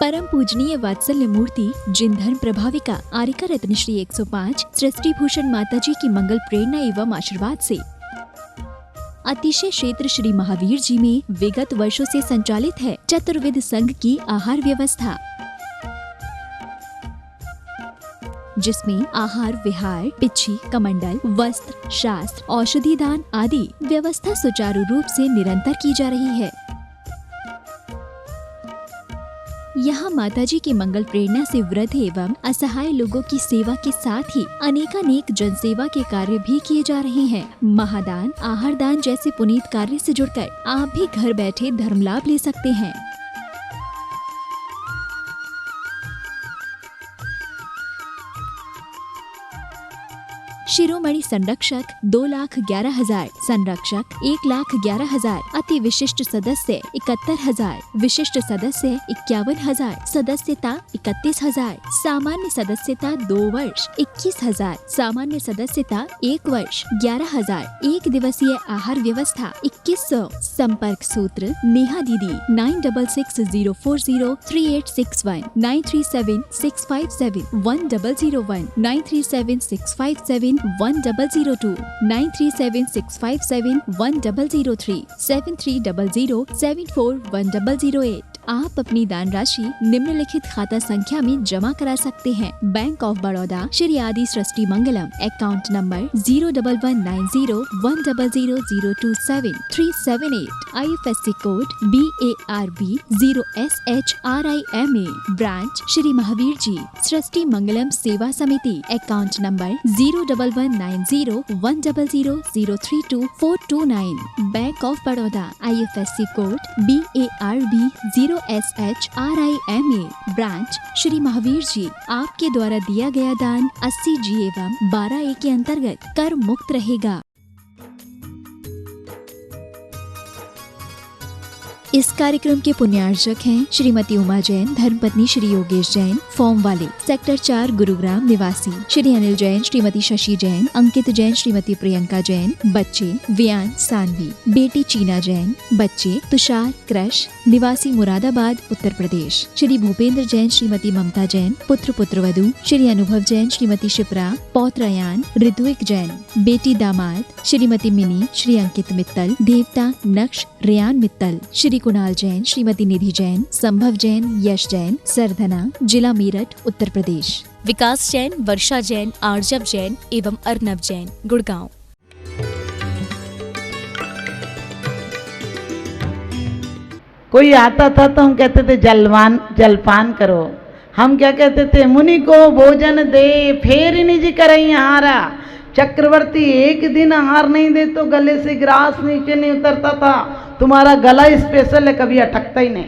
परम पूजनीय वात्सल्य मूर्ति जिन धर्म प्रभाविका आरिका रत्न श्री 105 सृष्टि भूषण माताजी की मंगल प्रेरणा एवं आशीर्वाद से अतिशय क्षेत्र श्री महावीर जी में विगत वर्षों से संचालित है चतुर्विध संघ की आहार व्यवस्था, जिसमें आहार विहार, पिच्छी, कमंडल, वस्त्र, शास्त्र, औषधि दान आदि व्यवस्था सुचारू रूप से निरंतर की जा रही है। यहाँ माताजी की मंगल प्रेरणा से वृद्ध एवं असहाय लोगों की सेवा के साथ ही अनेकानेक जनसेवा के कार्य भी किए जा रहे हैं। महादान, आहार दान जैसे पुनीत कार्य से जुड़कर आप भी घर बैठे धर्म लाभ ले सकते हैं। शिरोमणि संरक्षक 2,11,000, संरक्षक 1,11,000, अति विशिष्ट सदस्य 71,000, विशिष्ट सदस्य 51,000, सदस्यता 31,000, सामान्य सदस्यता 2 वर्ष 21,000, सामान्य सदस्यता 1 वर्ष 11,000, एक दिवसीय आहार व्यवस्था 2100। संपर्क सूत्र नेहा दीदी 9660403861, 9376571001, 9376571002, 9376571003, 7300741008। आप अपनी दान राशि निम्नलिखित खाता संख्या में जमा करा सकते हैं। Bank of Baroda Shri Adi Srishti Mangalam, account number 0119010027378, IFSC code BARB 0SHRIMA, branch Shri Mahavir ji Srishti Mangalam Seva Samiti, account number 01190100032 bank of Baroda, IFSC code BARB 0SHRIMA, branch Shri Mahavir ji. आपके द्वारा दिया गया दान 80G एवं 12A के अंतर्गत कर मुक्त रहेगा। इस कार्यक्रम के पुण्यार्चक हैं श्रीमती उमा जैन, धर्मपत्नी श्री योगेश जैन, फॉर्म वाले, सेक्टर 4 गुरुग्राम निवासी, श्री अनिल जैन, श्रीमती शशि जैन, अंकित जैन, श्रीमती प्रियंका जैन, बच्चे वियान सानवी, बेटी चीना जैन, बच्चे तुषार क्रश, निवासी मुरादाबाद उत्तर प्रदेश, श्री भूपेंद्र जैन, श्रीमती ममता जैन, पुत्र पुत्रवधू श्री अनुभव जैन, श्रीमती शिप्रा, पौत्रयान ऋत्विक जैन, बेटी दामाद श्रीमती मिनी, श्री अंकित मित्तल, देवता नक्श रेयान मित्तल, श्री कुणाल जैन, श्रीमती निधि जैन, संभव जैन, यश जैन, सरधना, जिला मेरठ उत्तर प्रदेश, विकास जैन, वर्षा जैन, आर्जव जैन एवं अर्नव जैन, गुड़गांव। कोई आता था तो हम कहते थे जलपान करो। हम क्या कहते थे, मुनि को भोजन दे फेर निजी करई हारा। चक्रवर्ती एक दिन आहार नहीं दे तो गले से ग्रास नीचे नहीं उतरता था। तुम्हारा गला स्पेशल है, कभी अटकता ही नहीं,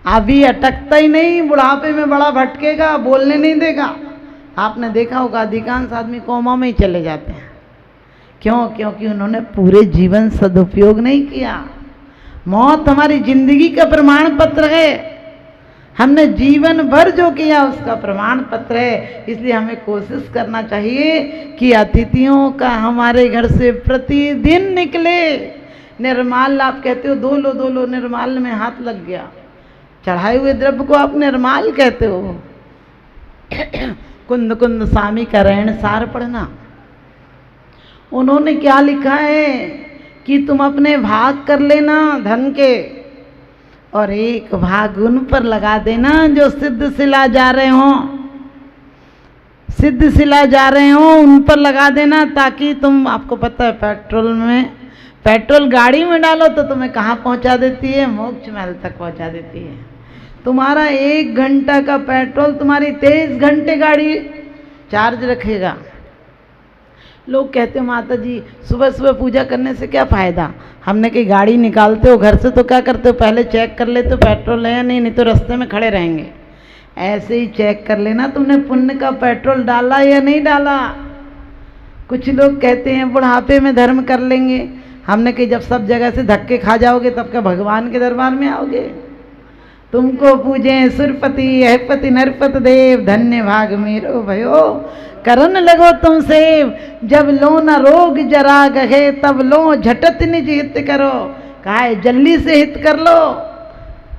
अभी अटकता ही नहीं, बुढ़ापे में बड़ा भटकेगा, बोलने नहीं देगा। आपने देखा होगा अधिकांश आदमी कोमा में ही चले जाते हैं। क्यों? क्योंकि उन्होंने पूरे जीवन सदुपयोग नहीं किया। मौत हमारी जिंदगी का प्रमाण पत्र है, हमने जीवन भर जो किया उसका प्रमाण पत्र है। इसलिए हमें कोशिश करना चाहिए कि अतिथियों का हमारे घर से प्रतिदिन निकले। निर्माल आप कहते हो, दो लो, निर्माल में हाथ लग गया। चढ़ाए हुए द्रव्य को आप निर्माल कहते हो। कुंद कुंद स्वामी का रहन सार पढ़ना। उन्होंने क्या लिखा है कि तुम अपने भाग कर लेना धन के, और एक भाग उन पर लगा देना जो सिद्ध शिला जा रहे हों। सिद्ध शिला जा रहे हों उन पर लगा देना, ताकि तुम, आपको पता है पेट्रोल गाड़ी में डालो तो तुम्हें कहाँ पहुँचा देती है? मोक्ष महल तक पहुँचा देती है। तुम्हारा 1 घंटा का पेट्रोल तुम्हारी 23 घंटे गाड़ी चार्ज रखेगा। लोग कहते हो माता जी सुबह सुबह पूजा करने से क्या फ़ायदा? हमने कहीं गाड़ी निकालते हो घर से तो क्या करते हो, पहले चेक कर लेते हो पेट्रोल है या नहीं तो रास्ते में खड़े रहेंगे। ऐसे ही चेक कर लेना तुमने पुण्य का पेट्रोल डाला या नहीं डाला। कुछ लोग कहते हैं बुढ़ापे में धर्म कर लेंगे। हमने कही जब सब जगह से धक्के खा जाओगे तब क्या भगवान के दरबार में आओगे? तुमको पूजे सुरपति यहपति नरपत देव, धन्य भाग मेरो भयो करन लगो तुम सेव। जब लो न रोग जरा गहे तब लो झटत निज हित करो। कहा है जल्दी से हित कर लो।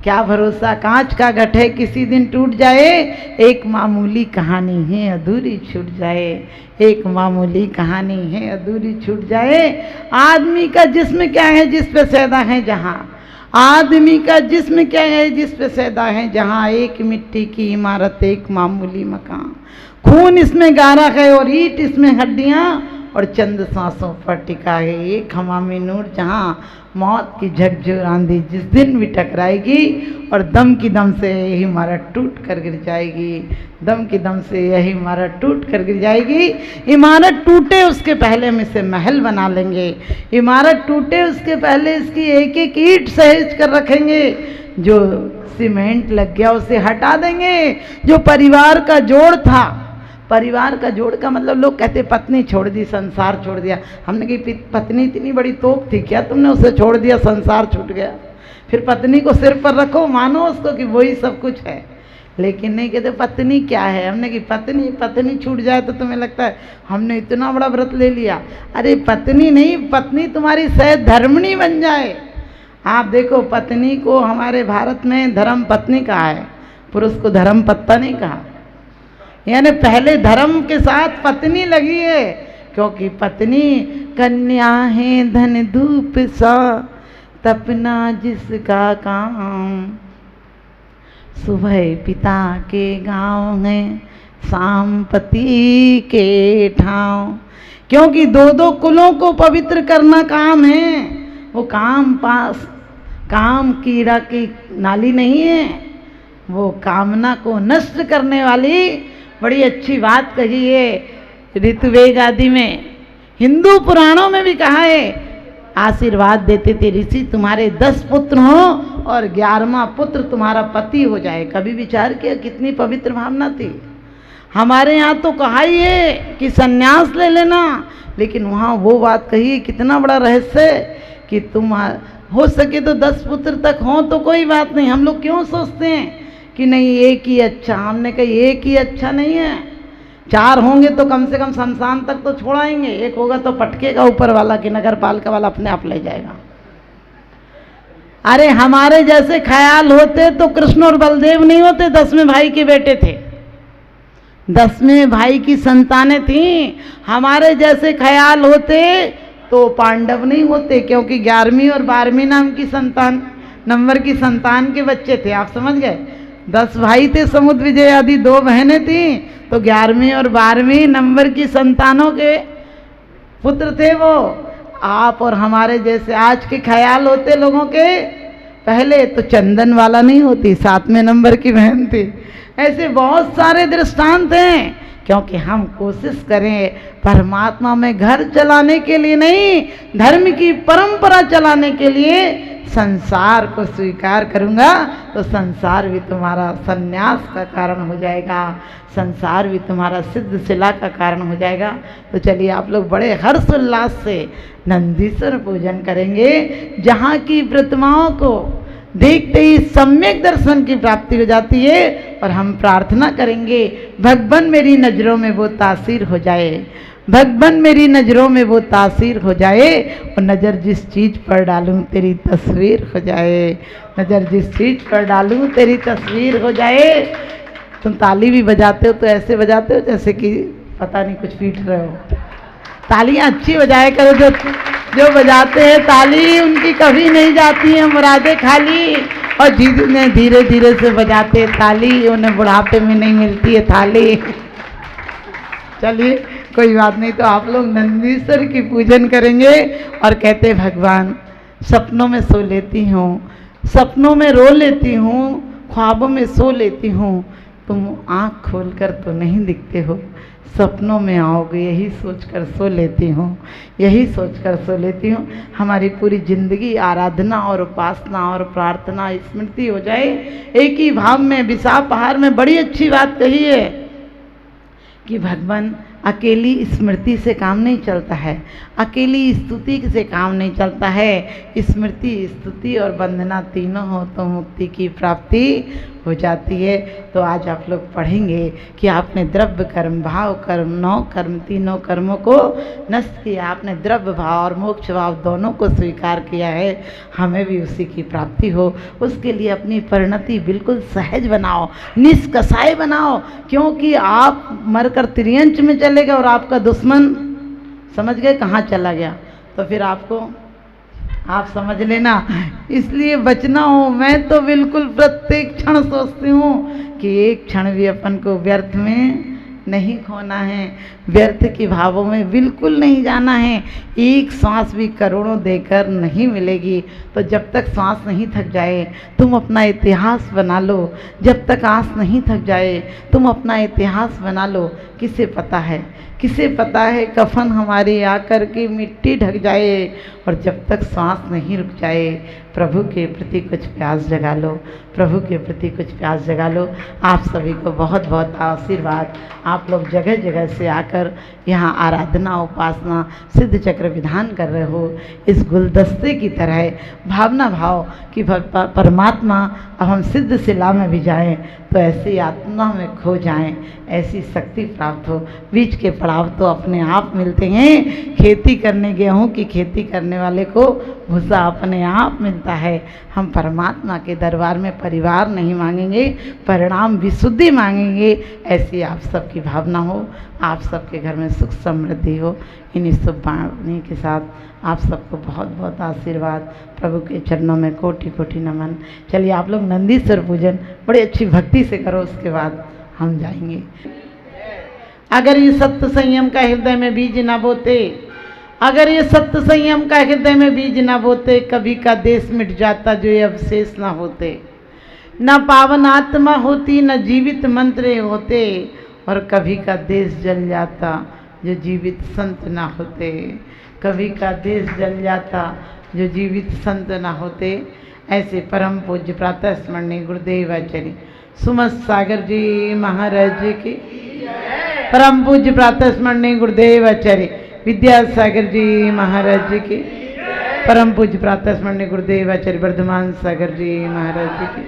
क्या भरोसा, कांच का घट है किसी दिन टूट जाए, एक मामूली कहानी है अधूरी छूट जाए, एक मामूली कहानी है अधूरी छूट जाए। आदमी का जिस्म क्या है जिस पे सैदा है जहां, आदमी का जिस्म क्या है जिस पे सैदा है जहां, एक मिट्टी की इमारत एक मामूली मकान, खून इसमें गारा है और ईंट इसमें हड्डियां, और चंद सांसों पर टिका है एक हमामी नूर जहां, मौत की झकझोर आंधी जिस दिन भी टकराएगी और दम की दम से यही इमारत टूट कर गिर जाएगी, दम की दम से यही इमारत टूट कर गिर जाएगी। इमारत टूटे उसके पहले हम इसे महल बना लेंगे, इमारत टूटे उसके पहले इसकी एक एक ईंट सहेज कर रखेंगे, जो सीमेंट लग गया उसे हटा देंगे। जो परिवार का जोड़ था, परिवार का जोड़ का मतलब लोग कहते पत्नी छोड़ दी संसार छोड़ दिया, हमने कही पत्नी इतनी बड़ी तोप थी क्या तुमने उसे छोड़ दिया संसार छूट गया। फिर पत्नी को सिर पर रखो, मानो उसको कि वही सब कुछ है, लेकिन नहीं कहते पत्नी क्या है। हमने कि पत्नी छूट जाए तो तुम्हें लगता है हमने इतना बड़ा व्रत ले लिया। अरे पत्नी नहीं, पत्नी तुम्हारी सहज धर्मणी बन जाए। आप देखो पत्नी को हमारे भारत में धर्म पत्नी कहा है, पुरुष को धर्म पत्ता नहीं कहा, यानी पहले धर्म के साथ पत्नी लगी है, क्योंकि पत्नी कन्या है धन धूप सा, तपना जिसका काम, सुबह पिता के गाँव है शाम पति के ठाव। क्योंकि दो दो कुलों को पवित्र करना काम है, वो काम कीड़ा की नाली नहीं है, वो कामना को नष्ट करने वाली। बड़ी अच्छी बात कही है ऋतुवेग आदि में, हिंदू पुराणों में भी कहा है, आशीर्वाद देते थे ऋषि तुम्हारे 10 पुत्र हो और 11वां पुत्र तुम्हारा पति हो जाए। कभी विचार किया कितनी पवित्र भावना थी। हमारे यहाँ तो कहा ही है कि सन्यास ले लेना, लेकिन वहाँ वो बात कही है, कितना बड़ा रहस्य कि तुम हो सके तो 10 पुत्र तक हो तो कोई बात नहीं। हम लोग क्यों सोचते हैं कि नहीं एक ही अच्छा, हमने कहा एक ही अच्छा नहीं है, 4 होंगे तो कम से कम शमशान तक तो छोड़ाएंगे, एक होगा तो पटकेगा ऊपर वाला कि नगर पालिका वाला अपने आप ले जाएगा। अरे हमारे जैसे ख्याल होते तो कृष्ण और बलदेव नहीं होते, 10वें भाई के बेटे थे, 10वें भाई की संतानें थीं। हमारे जैसे ख्याल होते तो पांडव नहीं होते, क्योंकि 11वीं और 12वीं नंबर की संतान के बच्चे थे। आप समझ गए, 10 भाई थे समुद्र विजय आदि, 2 बहनें थीं, तो 11वीं और 12वीं नंबर की संतानों के पुत्र थे वो। आप और हमारे जैसे आज के ख्याल होते लोगों के, पहले तो चंदन वाला नहीं होती, 7वें नंबर की बहन थी। ऐसे बहुत सारे दृष्टांत हैं, क्योंकि हम कोशिश करें परमात्मा में घर चलाने के लिए नहीं, धर्म की परंपरा चलाने के लिए। संसार को स्वीकार करूँगा तो संसार भी तुम्हारा संन्यास का कारण हो जाएगा, संसार भी तुम्हारा सिद्ध शिला का कारण हो जाएगा। तो चलिए आप लोग बड़े हर्षोल्लास से नंदीश्वर पूजन करेंगे, जहाँ की प्रतिमाओं को देखते ही सम्यक दर्शन की प्राप्ति हो जाती है। और हम प्रार्थना करेंगे भगवान मेरी नज़रों में वो तासीर हो जाए, भगवान मेरी नज़रों में वो तासीर हो जाए, और नज़र जिस चीज़ पर डालूं तेरी तस्वीर हो जाए, नज़र जिस चीज़ पर डालूं तेरी तस्वीर हो जाए। तुम ताली भी बजाते हो तो ऐसे बजाते हो जैसे कि पता नहीं कुछ पीट रहे हो। तालियां अच्छी बजाया करो, जो बजाते हैं ताली उनकी कभी नहीं जाती है मुरादें खाली, और जिन्हें धीरे धीरे से बजाते ताली उन्हें बुढ़ापे में नहीं मिलती है थाली। चलिए कोई बात नहीं, तो आप लोग नंदीश्वर की पूजन करेंगे और कहते भगवान सपनों में सो लेती हूँ, सपनों में रो लेती हूँ, ख्वाबों में सो लेती हूँ, तुम आँख खोलकर तो नहीं दिखते हो, सपनों में आओगे यही सोचकर सो लेती हूँ, यही सोचकर सो लेती हूँ। हमारी पूरी जिंदगी आराधना और उपासना और प्रार्थना स्मृति हो जाए एक ही भाव में। विशाख पहाड़ में बड़ी अच्छी बात कही है कि भगवान अकेली स्मृति से काम नहीं चलता है, अकेली स्तुति से काम नहीं चलता है। स्मृति, स्तुति और वंदना तीनों हो तो मुक्ति की प्राप्ति हो जाती है। तो आज आप लोग पढ़ेंगे कि आपने द्रव्य कर्म, भाव कर्म, नौ कर्म, तीनों कर्मों को नष्ट किया। आपने द्रव्य भाव और मोक्ष भाव दोनों को स्वीकार किया है। हमें भी उसी की प्राप्ति हो, उसके लिए अपनी परिणति बिल्कुल सहज बनाओ, निष्कषाय बनाओ। क्योंकि आप मरकर त्रियंच में चले गए और आपका दुश्मन समझ गए कहाँ चला गया, तो फिर आपको आप समझ लेना। इसलिए बचना हो। मैं तो बिल्कुल प्रत्येक क्षण सोचती हूँ कि एक क्षण भी अपन को व्यर्थ में नहीं खोना है, व्यर्थ के भावों में बिल्कुल नहीं जाना है। एक सांस भी करोड़ों देकर नहीं मिलेगी। तो जब तक सांस नहीं थक जाए तुम अपना इतिहास बना लो, जब तक आस नहीं थक जाए तुम अपना इतिहास बना लो। किसे पता है, किसे पता है कफन हमारी आकर के मिट्टी ढक जाए। और जब तक सांस नहीं रुक जाए प्रभु के प्रति कुछ प्यास जगा लो, प्रभु के प्रति कुछ प्यास जगा लो। आप सभी को बहुत बहुत आशीर्वाद। आप लोग जगह जगह से आकर यहाँ आराधना, उपासना, सिद्ध चक्र विधान कर रहे हो। इस गुलदस्ते की तरह भावना भाव कि परमात्मा अब हम सिद्ध शिला में भी जाएं तो ऐसी आत्मा में खो जाएं, ऐसी शक्ति प्राप्त हो। बीच के पड़ाव तो अपने आप मिलते हैं। खेती करने, गेहूँ की खेती करने वाले को भूसा अपने आप मिलता है। हम परमात्मा के दरबार में परिवार नहीं मांगेंगे, परिणाम विशुद्धि मांगेंगे। ऐसी आप सबकी भावना हो, आप सबके घर में सुख समृद्धि हो। इन्हीं शुभ वाणी के साथ आप सबको बहुत बहुत आशीर्वाद। प्रभु के चरणों में कोटि कोटि नमन। चलिए आप लोग नंदीश्वर पूजन बड़ी अच्छी भक्ति से करो, उसके बाद हम जाएंगे। अगर ये सत्य संयम का हृदय में बीज न बोते, अगर ये सत्य संयम का हृदय में बीज न बोते, कभी का देश मिट जाता जो ये अवशेष न होते। न पावन आत्मा होती, न जीवित मंत्र होते, और कभी का देश जल जाता जो जीवित संत ना होते। कभी का देश जल जाता जो जीवित संत ना होते। ऐसे परम पूज्य प्रातः स्मरणीय गुरुदेव आचार्य सुमत सागर जी महाराज की, परम पूज्य प्रातः स्मरणीय गुरुदेव आचार्य विद्यासागर जी महाराज जी की, परम पूज्य प्रातः स्मरणीय गुरुदेव आचार्य वर्धमान सागर जी महाराज जी की,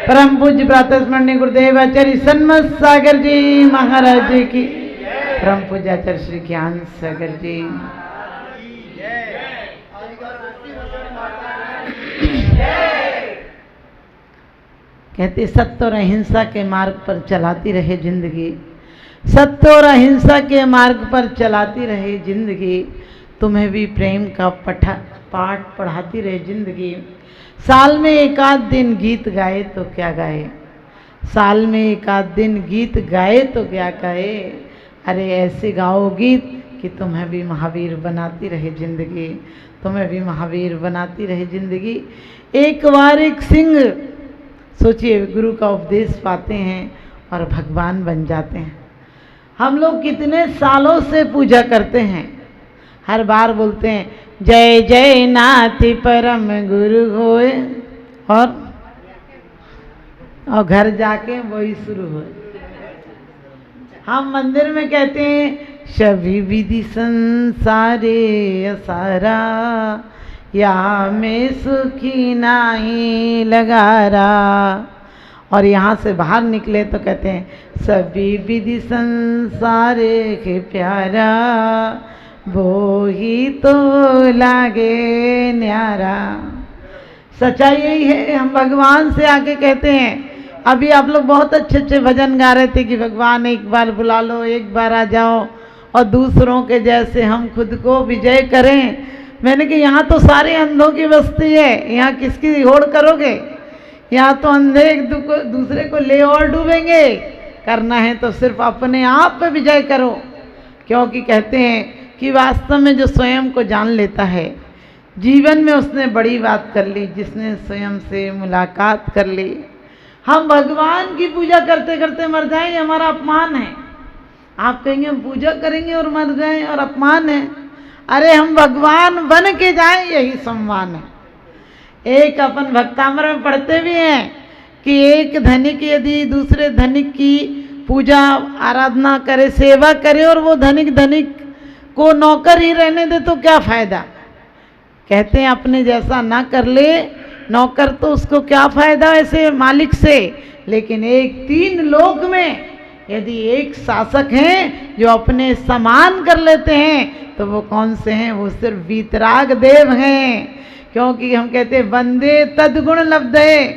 परम पूज्य प्रातः स्मरणीय गुरुदेव आचार्य सन्मत सागर जी महाराज जी की, परम पूज्य आचार्य श्री ज्ञान सागर जी। कहते सत्य और अहिंसा के मार्ग पर चलाती रहे जिंदगी, सत्य और अहिंसा के मार्ग पर चलाती रहे जिंदगी। तुम्हें भी प्रेम का पाठ पढ़ाती रहे जिंदगी। साल में एक आध दिन गीत गाए तो क्या गाए, साल में एक आध दिन गीत गाए तो क्या गाए। अरे ऐसे गाओ गीत कि तुम्हें भी महावीर बनाती रहे जिंदगी, तुम्हें भी महावीर बनाती रहे जिंदगी। एक बार एक सिंह, सोचिए गुरु का उपदेश पाते हैं और भगवान बन जाते हैं। हम लोग कितने सालों से पूजा करते हैं, हर बार बोलते हैं जय जय नाथ परम गुरु होए, और घर जाके वही शुरू हो। हम मंदिर में कहते हैं सभी विधि संसारे असारा, या में सुखी नाई लगारा। और यहाँ से बाहर निकले तो कहते हैं सभी विधि संसारे के प्यारा, वो ही तो लागे न्यारा। सच्चाई यही है। हम भगवान से आके कहते हैं, अभी आप लोग बहुत अच्छे अच्छे भजन गा रहे थे कि भगवान एक बार बुला लो, एक बार आ जाओ और दूसरों के जैसे हम खुद को विजय करें। मैंने कहा यहाँ तो सारे अंधों की बस्ती है, यहाँ किसकी होड़ करोगे। यहाँ तो अंधे एक दूसरे को ले और डूबेंगे। करना है तो सिर्फ अपने आप पे विजय करो, क्योंकि कहते हैं कि वास्तव में जो स्वयं को जान लेता है, जीवन में उसने बड़ी बात कर ली, जिसने स्वयं से मुलाकात कर ली। हम भगवान की पूजा करते करते मर जाएं, ये हमारा अपमान है। आप कहेंगे हम पूजा करेंगे और मर जाएं और अपमान है। अरे हम भगवान बन के जाएं, यही सम्मान है। एक अपन भक्तामृत में पढ़ते भी हैं कि एक धनिक यदि दूसरे धनिक की पूजा आराधना करे, सेवा करे और वो धनिक को नौकर ही रहने दे तो क्या फायदा। कहते हैं अपने जैसा ना कर ले नौकर तो उसको क्या फायदा ऐसे मालिक से। लेकिन एक 3 लोक में यदि एक शासक हैं जो अपने समान कर लेते हैं तो वो कौन से हैं, वो सिर्फ वीतराग देव हैं। क्योंकि हम कहते हैं वंदे तद्गुण लब्धे।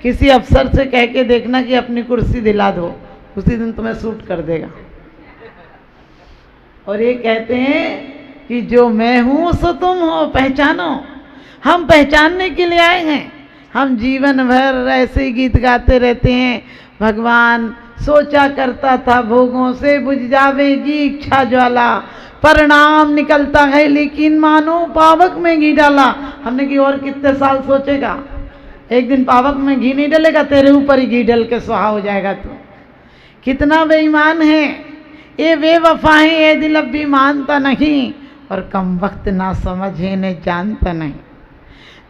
किसी अफसर से कह के देखना कि अपनी कुर्सी दिला दो, उसी दिन तुम्हें सूट कर देगा। और ये कहते हैं कि जो मैं हूं सो तुम हो, पहचानो। हम पहचानने के लिए आए हैं। हम जीवन भर ऐसे ही गीत गाते रहते हैं, भगवान सोचा करता था भोगों से बुझ जावेगी इच्छा ज्वाला, परिणाम निकलता है लेकिन मानो पावक में घी डाला। हमने कि और कितने साल सोचेगा, एक दिन पावक में घी नहीं डलेगा, तेरे ऊपर ही घी डल के सुहा हो जाएगा। तो कितना बेईमान है ये, बेवफा है ये दिल अब भी मानता नहीं, और कम वक्त ना समझे ने जानता नहीं।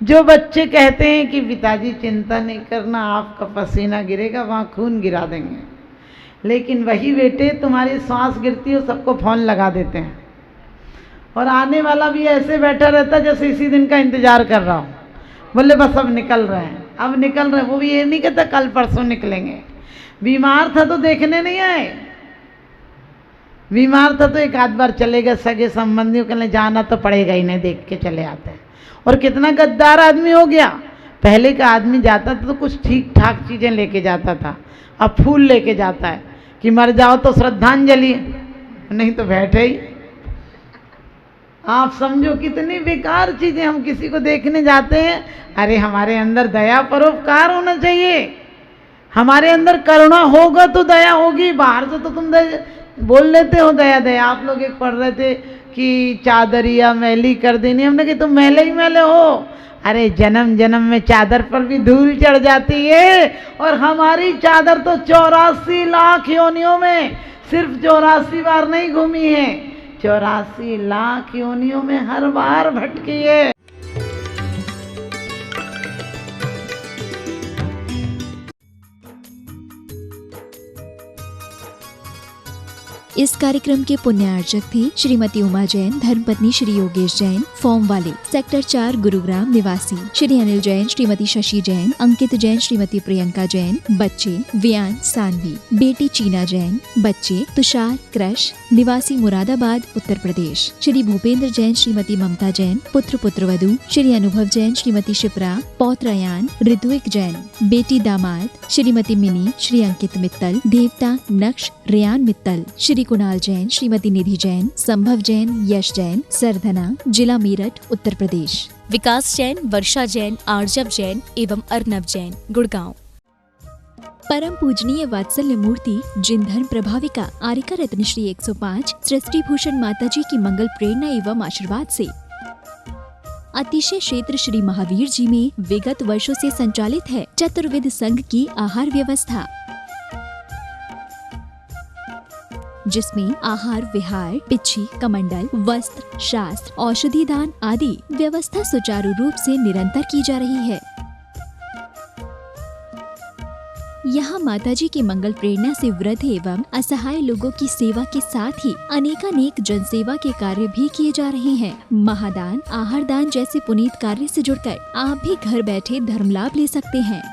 जो बच्चे कहते हैं कि पिताजी चिंता नहीं करना, आपका पसीना गिरेगा, वहाँ खून गिरा देंगे, लेकिन वही बेटे तुम्हारी सांस गिरती है सबको फ़ोन लगा देते हैं। और आने वाला भी ऐसे बैठा रहता है जैसे इसी दिन का इंतजार कर रहा हो। बोले बस अब निकल रहे हैं, अब निकल रहे हैं। वो भी ये नहीं कहता कल परसों निकलेंगे। बीमार था तो देखने नहीं आए, बीमार था तो एक आध बार चले गए, सगे संबंधियों के लिए जाना तो पड़ेगा ही, नहीं देख के चले आते हैं। और कितना गद्दार आदमी हो गया। पहले का आदमी जाता था तो कुछ ठीक ठाक चीज़ें लेके जाता था, अब फूल लेके जाता है कि मर जाओ तो श्रद्धांजलि, नहीं तो बैठे ही। आप समझो कितनी बेकार चीज़ें। हम किसी को देखने जाते हैं, अरे हमारे अंदर दया परोपकार होना चाहिए, हमारे अंदर करुणा होगा तो दया होगी। बाहर से तो तुम बोल लेते हो दया दया। आप लोग एक पढ़ रहे थे कि चादरिया मैली कर देनी, हमने कि तुम मैले ही मैले हो। अरे जन्म जन्म में चादर पर भी धूल चढ़ जाती है, और हमारी चादर तो 84 लाख योनियों में सिर्फ 84 बार नहीं घूमी है, 84 लाख योनियों में हर बार भटकी है। इस कार्यक्रम के पुण्यार्चक थे श्रीमती उमा जैन, धर्मपत्नी श्री योगेश जैन, फॉर्म वाले, सेक्टर 4 गुरुग्राम निवासी, श्री अनिल जैन, श्रीमती शशि जैन, अंकित जैन, श्रीमती प्रियंका जैन, बच्चे वियान सानवी, बेटी चीना जैन, बच्चे तुषार क्रश, निवासी मुरादाबाद उत्तर प्रदेश, श्री भूपेंद्र जैन, श्रीमती ममता जैन, पुत्र पुत्रवधू श्री अनुभव जैन, श्रीमती शिप्रा, पौत्रयान ऋत्विक जैन, बेटी दामाद श्रीमती मिनी, श्री अंकित मित्तल, देवता नक्श रेयान मित्तल, श्री कुणाल जैन, श्रीमती निधि जैन, संभव जैन, यश जैन, सरधना, जिला मेरठ उत्तर प्रदेश, विकास जैन, वर्षा जैन, आर्जव जैन एवं अर्नव जैन, गुड़गांव। परम पूजनीय वात्सल्य मूर्ति जिन धर्म प्रभाविका आरिका रत्न श्री 105 सृष्टि भूषण माताजी की मंगल प्रेरणा एवं आशीर्वाद से अतिशय क्षेत्र श्री महावीर जी में विगत वर्षों से संचालित है चतुर्विध संघ की आहार व्यवस्था, जिसमें आहार विहार, पिच्छी, कमंडल, वस्त्र, शास्त्र, औषधि दान आदि व्यवस्था सुचारू रूप से निरंतर की जा रही है। यहाँ माताजी की मंगल प्रेरणा से वृद्ध एवं असहाय लोगों की सेवा के साथ ही अनेकानेक जनसेवा के कार्य भी किए जा रहे हैं। महादान, आहार दान जैसे पुनीत कार्य से जुड़कर आप भी घर बैठे धर्म लाभ ले सकते हैं।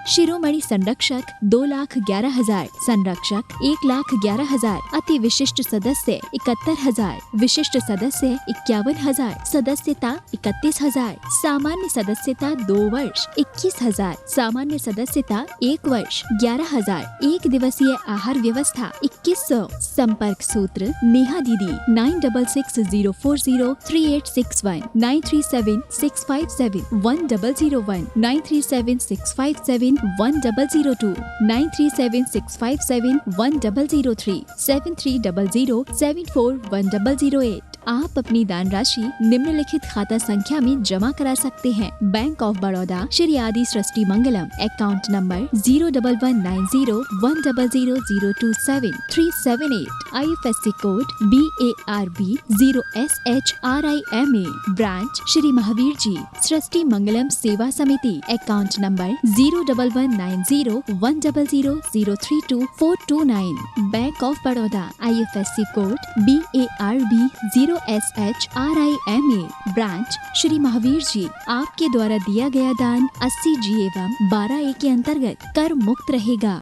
शिरोमणि संरक्षक 2,11,000, संरक्षक 1,11,000, अति विशिष्ट सदस्य 71,000, विशिष्ट सदस्य 51,000, सदस्यता 31,000, सामान्य सदस्यता 2 वर्ष 21,000, सामान्य सदस्यता 1 वर्ष 11,000, एक दिवसीय आहार व्यवस्था 2100। संपर्क सूत्र नेहा दीदी 9660403861, 9376571001, 9376571002, 9376571003, 7300741008। आप अपनी दान राशि निम्नलिखित खाता संख्या में जमा करा सकते हैं। Bank of Baroda, Shri Adi Srishti Mangalam, account number 01190100027 IFSC code BARB 0SHRIMA, branch Shri Mahavir ji Srishti Mangalam Seva Samiti, account number 01190100032 bank of Baroda, IFSC code BARB 0SHRIMA, branch Shri Mahavir ji. आपके द्वारा दिया गया दान 80G एवं 12A के अंतर्गत कर मुक्त रहेगा।